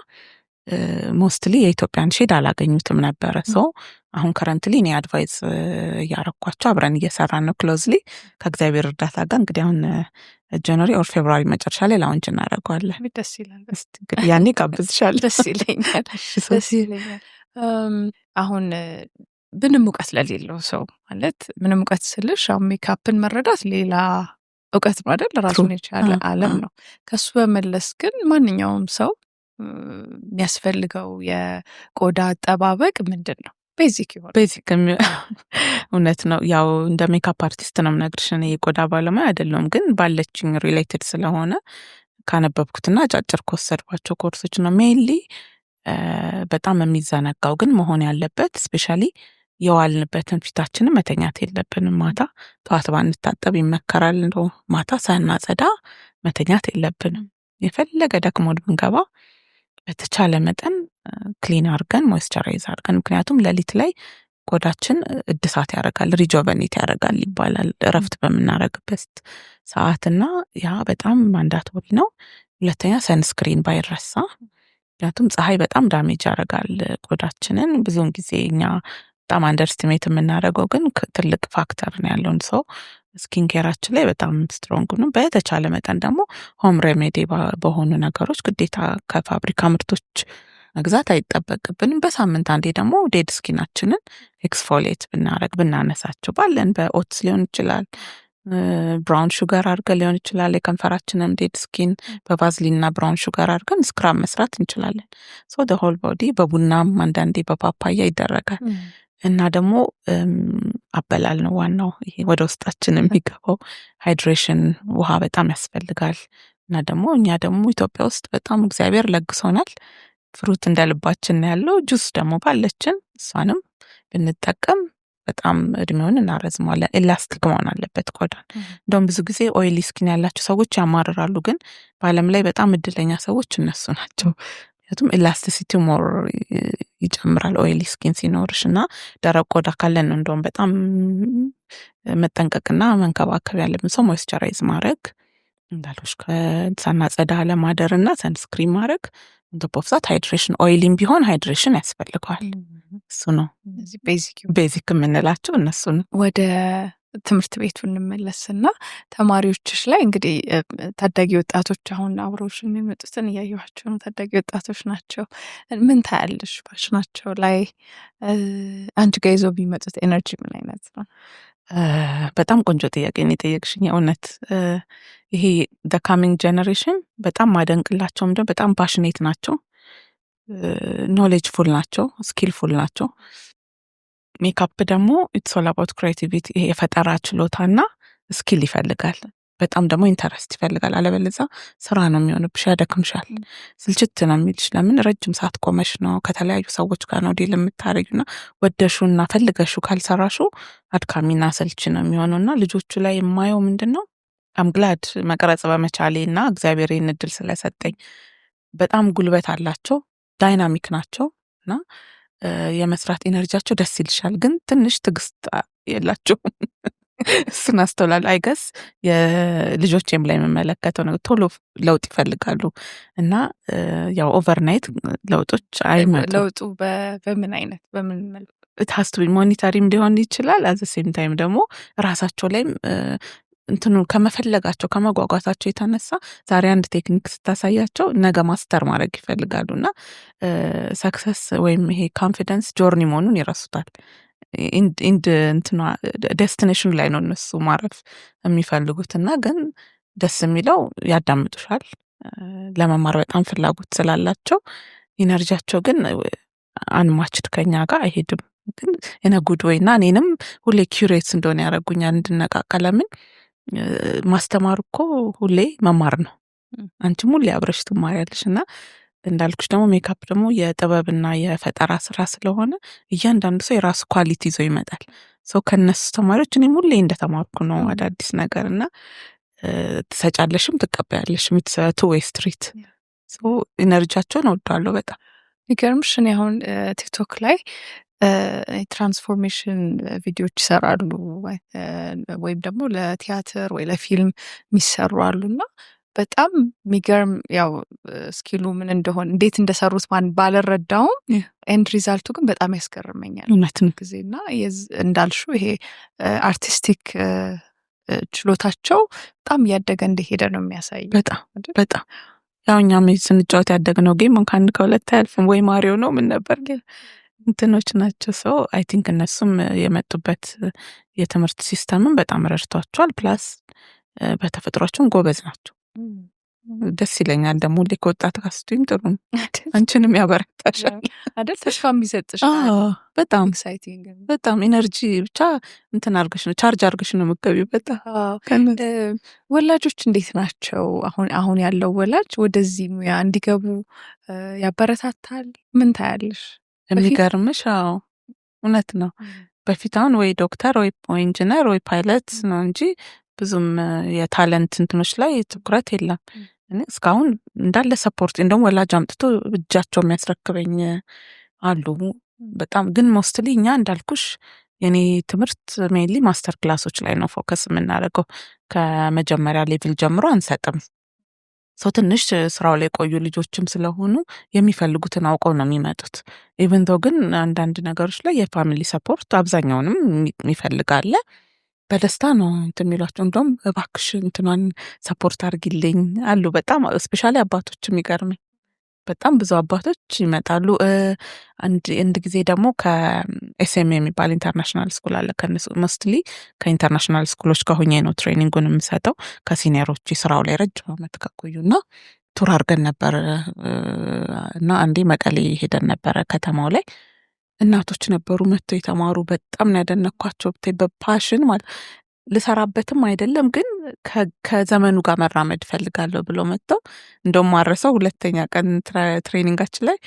S1: ሞስትሊ የኢትዮጵያን ሼድ አላገኙትም ነበረ። አሁን ከረንትሊ እኔ አድቫይዝ እያረኳቸው አብረን እየሰራን ነው ክሎዝሊ ከእግዚአብሔር እርዳታ ጋር። እንግዲህ አሁን ጃንዋሪ ኦር ፌብሩዋሪ መጨረሻ ላይ ላውንች እናደርገዋለን።
S2: ደስ ይላል።
S1: ያኔ ጋብዝሻለሁ።
S2: ደስ ይለኛል። ደስ ይለኛል። አሁን ምንም እውቀት ለሌለው ሰው ማለት ምንም እውቀት ስልሽ አሁን ሜካፕን መረዳት ሌላ እውቀት ነው አይደል? ራሱን የቻለ ዓለም ነው። ከሱ በመለስ ግን ማንኛውም ሰው የሚያስፈልገው የቆዳ አጠባበቅ ምንድን ነው? ቤዚክ
S1: እውነት ነው። ያው እንደ ሜካፕ አርቲስት ነው የምነግርሽ። እኔ የቆዳ ባለሙያ አይደለሁም፣ ግን ባለችኝ ሪሌትድ ስለሆነ ካነበብኩትና አጫጭር ከወሰድኳቸው ኮርሶች ነው ሜይንሊ በጣም የሚዘነጋው ግን መሆን ያለበት ስፔሻሊ የዋልንበትን ፊታችንን መተኛት የለብንም። ማታ ጠዋት ባንታጠብ ይመከራል። እንደው ማታ ሳናጸዳ መተኛት የለብንም። የፈለገ ደክሞን ብንገባ በተቻለ መጠን ክሊን አድርገን ሞይስቸራይዝ አድርገን፣ ምክንያቱም ሌሊት ላይ ቆዳችን እድሳት ያደርጋል፣ ሪጆቨኔት ያደርጋል ይባላል እረፍት በምናደርግበት ሰዓትና ያ በጣም ማንዳቶሪ ነው። ሁለተኛ ሰንስክሪን ባይረሳ፣ ምክንያቱም ፀሐይ በጣም ዳሜጅ ያደርጋል ቆዳችንን። ብዙውን ጊዜ እኛ በጣም አንደርስቲሜት የምናደርገው ግን ትልቅ ፋክተር ነው ያለውን ሰው ስኪን ኬራችን ላይ በጣም ስትሮንግ ነው። በተቻለ መጠን ደግሞ ሆም ሬሜዲ በሆኑ ነገሮች ግዴታ ከፋብሪካ ምርቶች መግዛት አይጠበቅብንም። በሳምንት አንዴ ደግሞ ዴድ ስኪናችንን ኤክስፎሊየት ብናረግ ብናነሳቸው ባለን በኦትስ ሊሆን ይችላል፣ ብራውን ሹገር አድርገን ሊሆን ይችላል። የከንፈራችንን ዴድ ስኪን በቫዝሊን እና ብራውን ሹገር አድርገን ስክራብ መስራት እንችላለን። ሶ ደ ሆል ቦዲ በቡናም አንዳንዴ በፓፓያ ይደረጋል። እና ደግሞ አበላል ነው ዋናው፣ ይሄ ወደ ውስጣችን የሚገባው ሃይድሬሽን፣ ውሃ በጣም ያስፈልጋል። እና ደግሞ እኛ ደግሞ ኢትዮጵያ ውስጥ በጣም እግዚአብሔር ለግሶናል፣ ፍሩት እንደ ልባችን ያለው። ጁስ ደግሞ ባለችን እሷንም ብንጠቀም በጣም እድሜውን እናረዝመዋለን። ኤላስቲክ መሆን አለበት ቆዳን። እንደውም ብዙ ጊዜ ኦይሊ ስኪን ያላቸው ሰዎች ያማርራሉ፣ ግን በዓለም ላይ በጣም እድለኛ ሰዎች እነሱ ናቸው። ምክንያቱም ኤላስቲሲቲ ሞር ይጨምራል ኦይሊ ስኪን ሲኖርሽ። እና ደረቅ ቆዳ ካለን ነው እንደውም በጣም መጠንቀቅና መንከባከብ ያለብን። ሰው ሞይስቸራይዝ ማድረግ እንዳልኩሽ ሳናጸዳ ለማደር እና ሰንስክሪን ማድረግ ቶፖፍሳት ሃይድሬሽን፣ ኦይሊም ቢሆን ሃይድሬሽን ያስፈልገዋል። እሱ ነው ቤዚክ የምንላቸው እነሱ ነው።
S2: ወደ ትምህርት ቤቱ እንመለስና ተማሪዎችሽ ላይ እንግዲህ ታዳጊ ወጣቶች አሁን አብረውሽ የሚመጡትን እያየኋቸው ነው። ታዳጊ ወጣቶች ናቸው። ምን ታያለሽ ፋሽናቸው ላይ? አንቺ ጋር ይዘው የሚመጡት ኤነርጂ ምን አይነት ነው?
S1: በጣም ቆንጆ ጥያቄ ነው የጠየቅሽኝ። እውነት ይሄ ዘ ካሚንግ ጀነሬሽን በጣም ማደንቅላቸው ምንድነው፣ በጣም ፓሽኔት ናቸው፣ ኖሌጅፉል ናቸው፣ ስኪልፉል ናቸው። ሜካፕ ደግሞ ኢትስ ኦል አባውት ክሬቲቪቲ፣ ይሄ የፈጠራ ችሎታና ስኪል ይፈልጋል። በጣም ደግሞ ኢንተረስት ይፈልጋል። አለበለዛ ስራ ነው የሚሆንብሽ፣ ያደክምሻል፣ ስልችት ነው የሚልሽ። ለምን ረጅም ሰዓት ቆመሽ ነው ከተለያዩ ሰዎች ጋር ነው ዲል የምታረጊውና ወደሹና ፈልገሹ ካልሰራሹ አድካሚና ሰልች ነው የሚሆነውና ልጆቹ ላይ የማየው ምንድን ነው አምግላድ መቅረጽ በመቻሌ እና እግዚአብሔር ይህን እድል ስለሰጠኝ። በጣም ጉልበት አላቸው፣ ዳይናሚክ ናቸው እና የመስራት ኢነርጂያቸው ደስ ይልሻል። ግን ትንሽ ትዕግስት የላቸውም። እሱን አስተውላለሁ። አይገስ የልጆቼም ላይ የምመለከተው ነገር ቶሎ ለውጥ ይፈልጋሉ እና ያው ኦቨርናይት ለውጦች አይመጡም።
S2: ለውጡ በምን አይነት በምን መልኩ
S1: ታስቱ ሞኒተሪም ሊሆን ይችላል። አዘ ሴም ታይም ደግሞ ራሳቸው ላይም እንትኑ ከመፈለጋቸው ከመጓጓታቸው የተነሳ ዛሬ አንድ ቴክኒክ ስታሳያቸው ነገ ማስተር ማድረግ ይፈልጋሉ እና ሰክሰስ ወይም ይሄ ኮንፊደንስ ጆርኒ መሆኑን ይረሱታል። ኢንድ እንትኗ ዴስቲኔሽኑ ላይ ነው እነሱ ማረፍ የሚፈልጉት እና ግን ደስ የሚለው ያዳምጡሻል። ለመማር በጣም ፍላጎት ስላላቸው ኢነርጂያቸው ግን አንማችድ ከኛ ጋር አይሄድም። ግን የነጉድ ወይ እና እኔንም ሁሌ ኪዩሬትስ እንደሆነ ያደረጉኛል እንድነቃቃ። ለምን ማስተማር እኮ ሁሌ መማር ነው። አንቺም ሁሌ አብረሽ ትማሪያለሽ እና እንዳልኩሽ ደግሞ ሜካፕ ደግሞ የጥበብና የፈጠራ ስራ ስለሆነ እያንዳንዱ ሰው የራሱ ኳሊቲ ይዞ ይመጣል። ሰው ከነሱ ተማሪዎች እኔም ሁሌ እንደተማርኩ ነው አዳዲስ ነገር እና ትሰጫለሽም ትቀበያለሽም። ኢትስ ቱ ዌይ ስትሪት። ኢነርጂያቸውን እወዳለሁ በጣም።
S2: ይገርምሽ እኔ አሁን ቲክቶክ ላይ ትራንስፎርሜሽን ቪዲዮዎች ይሰራሉ ወይም ደግሞ ለቲያትር ወይ ለፊልም የሚሰሩ አሉና በጣም የሚገርም ያው ስኪሉ ምን እንደሆነ እንዴት እንደሰሩት ማን ባልረዳውም ኤንድ ሪዛልቱ ግን በጣም ያስገርመኛል።
S1: እውነት ነው
S2: ጊዜና እንዳልሹ ይሄ አርቲስቲክ ችሎታቸው በጣም እያደገ እንደሄደ ነው የሚያሳይ።
S1: በጣም በጣም ያው እኛም ስንጫወት ያደግነው ጌም ከአንድ ከሁለት አያልፍም። ወይ ማሪዮ ነው ምን ነበር እንትኖች ናቸው። ሰው አይ ቲንክ እነሱም የመጡበት የትምህርት ሲስተምን በጣም ረድቷቸዋል። ፕላስ በተፈጥሯቸውም ጎበዝ ናቸው። ደስ ይለኛል ደግሞ ሁሌ ከወጣት ካስቱም ጥሩ ነው። አንቺንም ያበረታሻል
S2: አይደል? ተስፋም ይሰጥሻል።
S1: በጣም
S2: ኤክሳይቲንግ
S1: በጣም ኢነርጂ ብቻ እንትን አድርገሽ ነው ቻርጅ አድርገሽ ነው የምትገቢው። በጣም
S2: ወላጆች እንዴት ናቸው? አሁን ያለው ወላጅ ወደዚህ ሙያ እንዲገቡ ያበረታታል? ምን ታያለሽ?
S1: የሚገርምሽ አዎ እውነት ነው። በፊት አሁን ወይ ዶክተር ወይ ኢንጂነር ወይ ፓይለት ነው እንጂ ብዙም የታለንት እንትኖች ላይ ትኩረት የለም። እኔ እስካሁን እንዳለ ሰፖርት እንደውም ወላጅ አምጥቶ እጃቸው የሚያስረክበኝ አሉ። በጣም ግን ሞስትሊ እኛ እንዳልኩሽ የኔ ትምህርት ሜንሊ ማስተር ክላሶች ላይ ነው ፎከስ የምናደርገው። ከመጀመሪያ ሌቭል ጀምሮ አንሰጥም። ሰው ትንሽ ስራው ላይ ቆዩ ልጆችም ስለሆኑ የሚፈልጉትን አውቀው ነው የሚመጡት። ኢቨን ዶ ግን አንዳንድ ነገሮች ላይ የፋሚሊ ሰፖርት አብዛኛውንም ይፈልጋል። በደስታ ነው እንትን የሚሏቸው። እንደውም እባክሽ እንትኗን ሰፖርት አድርጊልኝ አሉ። በጣም ስፔሻሊ አባቶች የሚገርመኝ በጣም ብዙ አባቶች ይመጣሉ። አንድ ጊዜ ደግሞ ከኤስኤም የሚባል ኢንተርናሽናል ስኩል አለ። ከነሱ ሞስትሊ ከኢንተርናሽናል ስኩሎች ጋር ሆኜ ነው ትሬኒንጉን የምሰጠው ከሲኒየሮች ስራው ላይ ረጅም ዓመት ከቆዩና ቱር አድርገን ነበር እና አንዴ መቀሌ ሄደን ነበረ። ከተማው ላይ እናቶች ነበሩ መጥተው የተማሩ። በጣም ነው ያደነኳቸው። በፓሽን ማለት ልሰራበትም አይደለም ግን ከዘመኑ ጋር መራመድ ፈልጋለሁ ብሎ መጥተው እንደውም ማረሰው ሁለተኛ ቀን ትሬኒንጋችን ላይ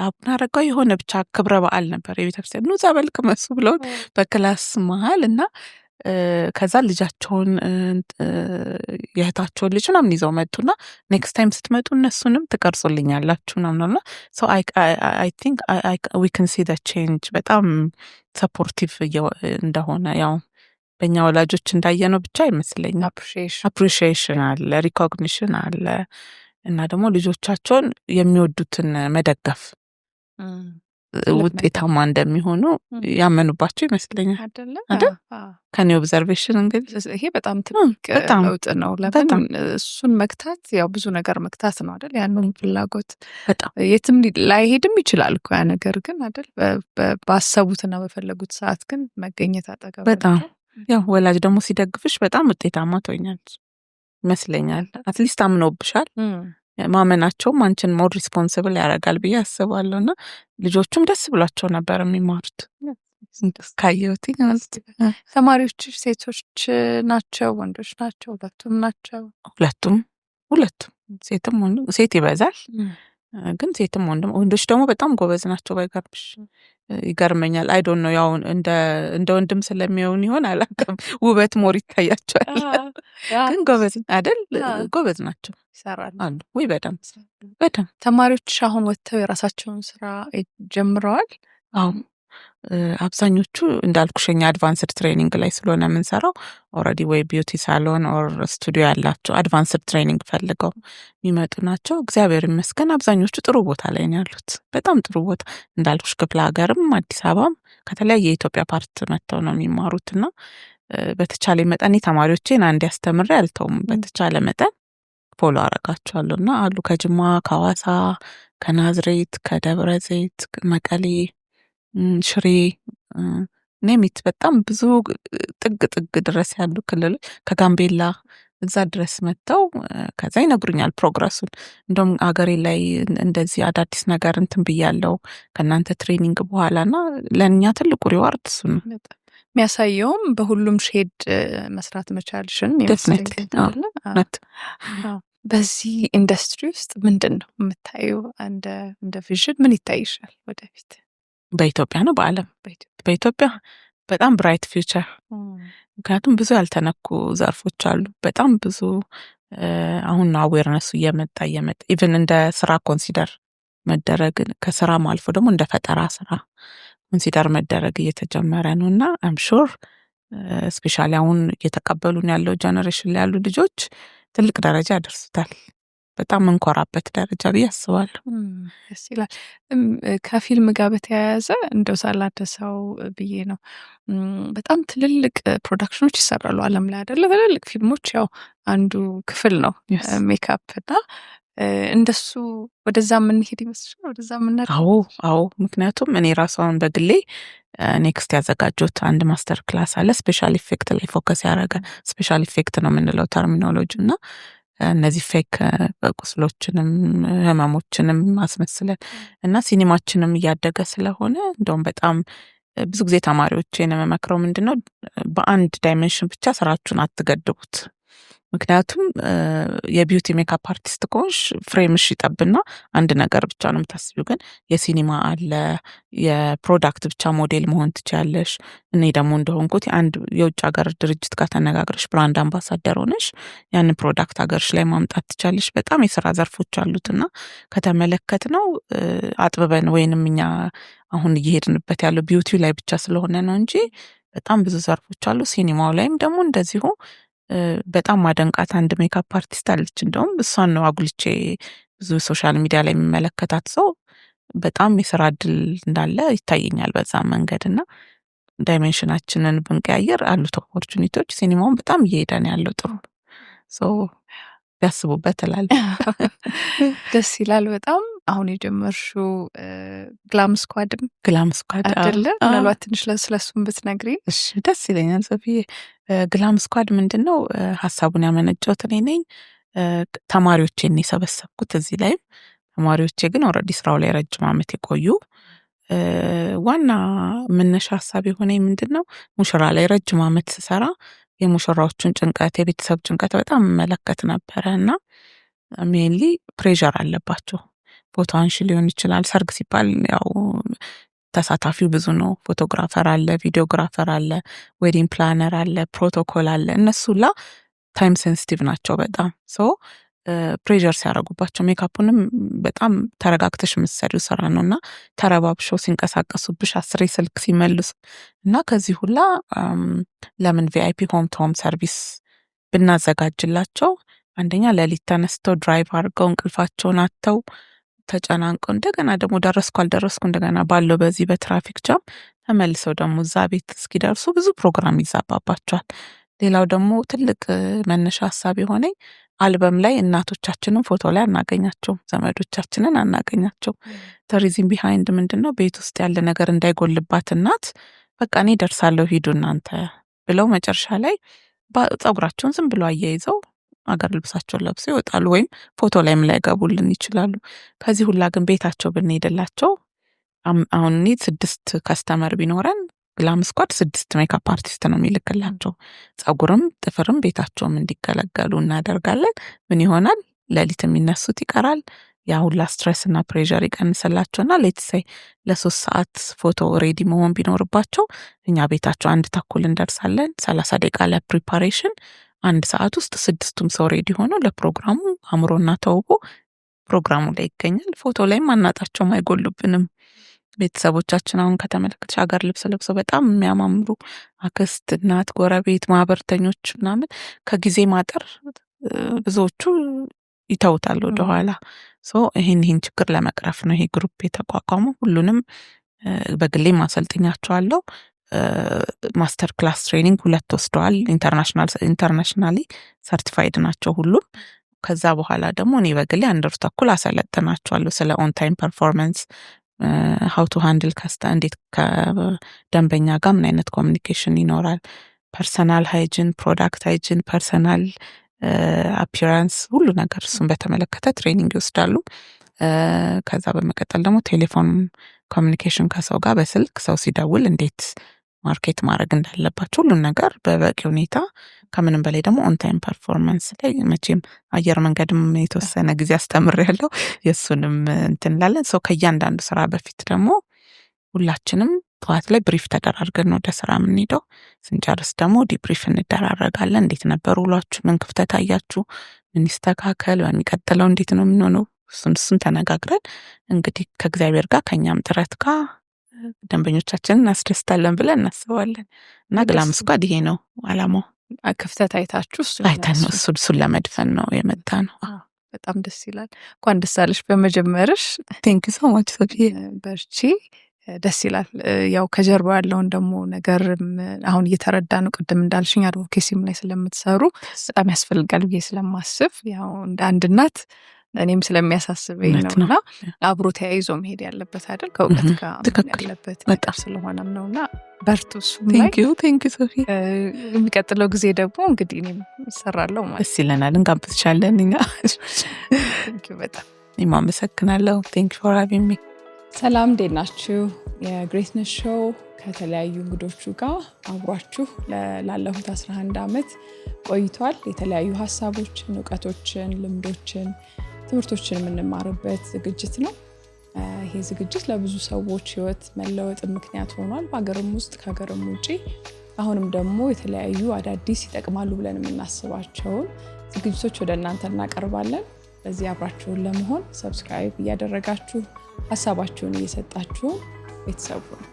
S1: አቡነ አረጋዊ የሆነ ብቻ ክብረ በዓል ነበር የቤተክርስቲያን ኑ ጸበል ቅመሱ ብለው በክላስ መሀል እና ከዛ ልጃቸውን የእህታቸውን ልጅ ምናምን ይዘው መጡና ኔክስት ታይም ስትመጡ እነሱንም ትቀርጹልኛላችሁ ምናምንና ሶ አይ ቲንክ ዊ ካን ሲ ዘ ቼንጅ። በጣም ሰፖርቲቭ እንደሆነ ያው በእኛ ወላጆች እንዳየነው ብቻ አይመስለኝም። አፕሪሺዬሽን አለ፣ ሪኮግኒሽን አለ እና ደግሞ ልጆቻቸውን የሚወዱትን መደገፍ ውጤታማ እንደሚሆኑ ያመኑባቸው ይመስለኛል አይደል? ከኔ ኦብዘርቬሽን እንግዲህ
S2: ይሄ በጣም ትልቅ ለውጥ ነው። ለምን እሱን መግታት ያው ብዙ ነገር መግታት ነው አይደል? ያንን ፍላጎት
S1: በጣም
S2: የትም ላይሄድም ይችላል እኮ ያ ነገር ግን አይደል? ባሰቡትና በፈለጉት ሰዓት ግን መገኘት አጠገብ
S1: በጣም ያው ወላጅ ደግሞ ሲደግፍሽ በጣም ውጤታማ ትሆኛለሽ ይመስለኛል። አትሊስት አምነውብሻል። ማመናቸውም አንቺን ሞር ሪስፖንሲብል ያደርጋል ብዬ አስባለሁ እና ልጆቹም ደስ ብሏቸው ነበር የሚማሩት ካየሁት።
S2: ተማሪዎች ሴቶች ናቸው ወንዶች ናቸው? ሁለቱም ናቸው?
S1: ሁለቱም ሴትም ወንድም። ሴት ይበዛል ግን ሴትም ወንድም። ወንዶች ደግሞ በጣም ጎበዝ ናቸው ባይገርምሽ። ይገርመኛል። አይ ዶንት ኖ ያው እንደ ወንድም ስለሚሆን ይሆን አላውቅም። ውበት ሞር ይታያቸዋል። ግን ጎበዝ አይደል? ጎበዝ ናቸው
S2: ይሰራሉ
S1: አሉ ወይ? በደንብ
S2: ተማሪዎች አሁን ወጥተው የራሳቸውን ስራ ጀምረዋል።
S1: አዎ አብዛኞቹ እንዳልኩሽኛ አድቫንስድ ትሬኒንግ ላይ ስለሆነ የምንሰራው ኦልሬዲ ወይ ቢዩቲ ሳሎን ኦር ስቱዲዮ ያላቸው አድቫንስድ ትሬኒንግ ፈልገው የሚመጡ ናቸው። እግዚአብሔር ይመስገን አብዛኞቹ ጥሩ ቦታ ላይ ነው ያሉት። በጣም ጥሩ ቦታ እንዳልኩሽ ክፍለ ሀገርም አዲስ አበባም ከተለያየ የኢትዮጵያ ፓርት መጥተው ነው የሚማሩት እና በተቻለ መጠን ተማሪዎቼን አንድ ያስተምሬ አልተውም። በተቻለ መጠን ፎሎ አረጋቸዋለሁ እና አሉ ከጅማ፣ ከሐዋሳ፣ ከናዝሬት፣ ከደብረ ዘይት፣ መቀሌ፣ ሽሬ ኔሚት በጣም ብዙ ጥግ ድረስ ያሉ ክልሎች ከጋምቤላ እዛ ድረስ መጥተው ከዛ ይነግሩኛል ፕሮግረሱን። እንደውም አገሬ ላይ እንደዚህ አዳዲስ ነገር እንትን ብያለው ከእናንተ ትሬኒንግ በኋላ እና ለእኛ ትልቁ ሪዋርድ እሱ ነው
S2: የሚያሳየውም በሁሉም ሼድ መስራት መቻልሽን ይመስለኛል። በዚህ ኢንዱስትሪ ውስጥ ምንድን ነው የምታየው? እንደ ቪዥን ምን ይታይሻል ወደፊት?
S1: በኢትዮጵያ ነው በዓለም? በኢትዮጵያ በጣም ብራይት ፊውቸር። ምክንያቱም ብዙ ያልተነኩ ዘርፎች አሉ። በጣም ብዙ አሁን አዌርነሱ እየመጣ ኢቨን እንደ ስራ ኮንሲደር መደረግ ከስራም አልፎ ደግሞ እንደ ፈጠራ ስራ ኮንሲደር መደረግ እየተጀመረ ነው እና አም ሹር ስፔሻሊ አሁን እየተቀበሉን ያለው ጀነሬሽን ላይ ያሉ ልጆች ትልቅ ደረጃ ያደርሱታል። በጣም እንኮራበት ደረጃ ብዬ አስባለሁ።
S2: ደስ ይላል። ከፊልም ጋር በተያያዘ እንደው ሳላደሰው ብዬ ነው በጣም ትልልቅ ፕሮዳክሽኖች ይሰራሉ ዓለም ላይ አይደለ? ትልልቅ ፊልሞች ያው አንዱ ክፍል ነው ሜካፕ እና እንደሱ ወደዛ የምንሄድ ይመስላል። ወደዛ የምናደርግ?
S1: አዎ። ምክንያቱም እኔ ራሷን በግሌ ኔክስት ያዘጋጀሁት አንድ ማስተር ክላስ አለ ስፔሻል ኢፌክት ላይ ፎከስ ያደረገ። ስፔሻል ኢፌክት ነው የምንለው ተርሚኖሎጂ እና እነዚህ ፌክ ቁስሎችንም ህመሞችንም አስመስለን እና ሲኒማችንም እያደገ ስለሆነ እንደውም በጣም ብዙ ጊዜ ተማሪዎችን የምመክረው ምንድነው በአንድ ዳይሜንሽን ብቻ ስራችሁን አትገድቡት። ምክንያቱም የቢዩቲ ሜካፕ አርቲስት ከሆንሽ ፍሬምሽ ይጠብና አንድ ነገር ብቻ ነው የምታስቢው። ግን የሲኒማ አለ፣ የፕሮዳክት ብቻ ሞዴል መሆን ትችያለሽ። እኔ ደግሞ እንደሆንኩት አንድ የውጭ ሀገር ድርጅት ጋር ተነጋግረሽ ብራንድ አምባሳደር ሆነሽ ያንን ፕሮዳክት ሀገርሽ ላይ ማምጣት ትችያለሽ። በጣም የስራ ዘርፎች አሉትና ከተመለከት ነው አጥብበን ወይንም እኛ አሁን እየሄድንበት ያለው ቢዩቲው ላይ ብቻ ስለሆነ ነው እንጂ በጣም ብዙ ዘርፎች አሉ። ሲኒማው ላይም ደግሞ እንደዚሁ በጣም ማደንቃት አንድ ሜካፕ አርቲስት አለች። እንደውም እሷን ነው አጉልቼ ብዙ ሶሻል ሚዲያ ላይ የሚመለከታት ሰው በጣም የስራ እድል እንዳለ ይታየኛል በዛ መንገድ እና ዳይሜንሽናችንን ብንቀያየር አሉት ኦፖርቹኒቲዎች። ሲኒማውን በጣም እየሄደ ነው ያለው ጥሩ ቢያስቡበት እላለሁ።
S2: ደስ ይላል በጣም። አሁን የጀመርሽው ግላም ስኳድ አይደለ? ምናልባት ትንሽ ስለሱም ብትነግሪ።
S1: እሺ ደስ ይለኛል ሶፊዬ። ግላም ስኳድ ምንድን ነው? ሀሳቡን ያመነጨሁት እኔ ነኝ። ተማሪዎቼን የሰበሰብኩት እዚህ ላይም ተማሪዎቼ ግን ኦልሬዲ ስራው ላይ ረጅም ዓመት የቆዩ ዋና መነሻ ሀሳብ የሆነኝ ምንድን ነው ሙሽራ ላይ ረጅም ዓመት ስሰራ የሙሽራዎቹን ጭንቀት የቤተሰብ ጭንቀት በጣም መለከት ነበረ እና ሜንሊ ፕሬዠር አለባቸው። ፎቶ አንሺ ሊሆን ይችላል። ሰርግ ሲባል ያው ተሳታፊው ብዙ ነው። ፎቶግራፈር አለ፣ ቪዲዮግራፈር አለ፣ ዌዲንግ ፕላነር አለ፣ ፕሮቶኮል አለ። እነሱላ ታይም ሴንሲቲቭ ናቸው በጣም ሶ ፕሬዠር ሲያደርጉባቸው ሜካፑንም በጣም ተረጋግተሽ የምትሰሪው ስራ ነው እና ተረባብሸው ሲንቀሳቀሱብሽ አስሬ ስልክ ሲመልሱ እና ከዚህ ሁላ ለምን ቪአይፒ ሆም ቱ ሆም ሰርቪስ ብናዘጋጅላቸው አንደኛ ሌሊት ተነስተው ድራይቭ አድርገው እንቅልፋቸውን አጥተው ተጨናንቀው እንደገና ደግሞ ደረስኩ እንደገና ባለው በዚህ በትራፊክ ጃም ተመልሰው ደግሞ እዛ ቤት እስኪደርሱ ብዙ ፕሮግራም ይዛባባቸዋል። ሌላው ደግሞ ትልቅ መነሻ ሀሳብ የሆነኝ አልበም ላይ እናቶቻችንን ፎቶ ላይ አናገኛቸውም፣ ዘመዶቻችንን አናገኛቸውም። ተሪዝም ቢሃይንድ ምንድነው ቤት ውስጥ ያለ ነገር እንዳይጎልባት እናት በቃ እኔ ደርሳለሁ ሂዱ እናንተ ብለው መጨረሻ ላይ ፀጉራቸውን ዝም ብሎ አያይዘው አገር ልብሳቸውን ለብሰው ይወጣሉ፣ ወይም ፎቶ ላይም ላይ ገቡልን ይችላሉ። ከዚህ ሁላ ግን ቤታቸው ብንሄድላቸው አሁን እኔ 6 ከስተመር ቢኖረን ግላም ስኳድ 6 ሜካፕ አርቲስት ነው የሚልክላቸው። ፀጉርም ጥፍርም ቤታቸውም እንዲገለገሉ እናደርጋለን። ምን ይሆናል? ሌሊት የሚነሱት ይቀራል፣ ያ ሁላ ስትሬስ እና ፕሬዠር ይቀንስላቸውና ሌትስ ሴይ ለ3 ሰዓት ፎቶ ሬዲ መሆን ቢኖርባቸው እኛ ቤታቸው 1:30 እንደርሳለን። 30 ደቂቃ ለፕሪፓሬሽን 1 ሰዓት ውስጥ 6ቱም ሰው ሬዲ ሆኖ ለፕሮግራሙ አምሮና ተውቦ ፕሮግራሙ ላይ ይገኛል። ፎቶ ላይም አናጣቸውም፣ አይጎሉብንም። ቤተሰቦቻችን አሁን ከተመለከትሽ ሀገር ልብስ ለብሰው በጣም የሚያማምሩ አክስት፣ እናት፣ ጎረቤት፣ ማህበርተኞች ምናምን ከጊዜ ማጠር ብዙዎቹ ይተውታል ወደኋላ። ይህን ችግር ለመቅረፍ ነው ይሄ ግሩፕ የተቋቋመው። ሁሉንም በግሌ ማሰልጥኛቸዋለሁ። ማስተር ክላስ ትሬኒንግ 2 ወስደዋል። ኢንተርናሽናሊ ሰርቲፋይድ ናቸው ሁሉም። ከዛ በኋላ ደግሞ እኔ በግሌ 1 ወር ተኩል አሰለጥናቸዋለሁ ስለ ኦን ታይም ፐርፎርማንስ፣ ሃው ቱ ሃንድል እንዴት ከደንበኛ ጋር ምን አይነት ኮሚኒኬሽን ይኖራል፣ ፐርሰናል ሃይጂን፣ ፕሮዳክት ሃይጂን፣ ፐርሰናል አፒራንስ፣ ሁሉ ነገር እሱን በተመለከተ ትሬኒንግ ይወስዳሉ። ከዛ በመቀጠል ደግሞ ቴሌፎን ኮሚኒኬሽን ከሰው ጋር በስልክ ሰው ሲደውል እንዴት ማርኬት ማድረግ እንዳለባቸው ሁሉን ነገር በበቂ ሁኔታ፣ ከምንም በላይ ደግሞ ኦን ታይም ፐርፎርማንስ ላይ መቼም አየር መንገድም የተወሰነ ጊዜ አስተምሬያለሁ። የእሱንም እንትን እንላለን። ከእያንዳንዱ ስራ በፊት ደግሞ ሁላችንም ጠዋት ላይ ብሪፍ ተደራርገን ወደ ስራ የምንሄደው። ስንጨርስ ደግሞ ዲብሪፍ እንደራረጋለን። እንዴት ነበር ውሏችሁ? ምን ክፍተት አያችሁ? ምን ይስተካከል? በሚቀጥለው እንዴት ነው የምንሆነው? እሱን ተነጋግረን እንግዲህ ከእግዚአብሔር ጋር ከኛም ጥረት ጋር ደንበኞቻችንን እናስደስታለን ብለን እናስባለን። እና ግላም ስኳድ ይሄ ነው አላማው።
S2: ክፍተት አይታችሁ
S1: አይተን ነው እሱን ለመድፈን ነው የመጣ ነው።
S2: በጣም ደስ ይላል። እንኳን ደስ አለሽ በመጀመርሽ።
S1: ቴንክ ዩ ሶ ማች ሶፊዬ።
S2: በርቺ። ደስ ይላል። ያው ከጀርባ ያለውን ደግሞ ነገር አሁን እየተረዳ ነው። ቅድም እንዳልሽኝ አድቮኬሲም ላይ ስለምትሰሩ በጣም ያስፈልጋል ብዬ ስለማስብ ያው እንደ አንድ እናት እኔም ስለሚያሳስበኝ ነውና አብሮ ተያይዞ መሄድ ያለበት አይደል? ከእውቀት ጋር ያለበት ነገር ስለሆነም ነውና በርቱ።
S1: ቴንክ ዩ ሶፊ።
S2: የሚቀጥለው ጊዜ ደግሞ እንግዲህ እኔም እሰራለሁ ማለት
S1: ደስ ይለናል። እንጋብዝሻለን እኛ።
S2: ቴንክ ዩ በጣም
S1: እኔም አመሰግናለሁ። ቴንክ ዩ ፎር ሃቪንግ ሚ።
S2: ሰላም፣ እንዴት ናችሁ? የግሬትነስ ሾው ከተለያዩ እንግዶቹ ጋር አብሯችሁ ላለፉት 11 ዓመት ቆይቷል። የተለያዩ ሀሳቦችን፣ እውቀቶችን፣ ልምዶችን፣ ትምህርቶችን የምንማርበት ዝግጅት ነው። ይሄ ዝግጅት ለብዙ ሰዎች ህይወት መለወጥ ምክንያት ሆኗል፣ በሀገርም ውስጥ ከሀገርም ውጪ። አሁንም ደግሞ የተለያዩ አዳዲስ ይጠቅማሉ ብለን የምናስባቸውን ዝግጅቶች ወደ እናንተ እናቀርባለን። በዚህ አብራችሁን ለመሆን ሰብስክራይብ እያደረጋችሁ ሀሳባችሁን እየሰጣችሁ ቤተሰቡ ነው።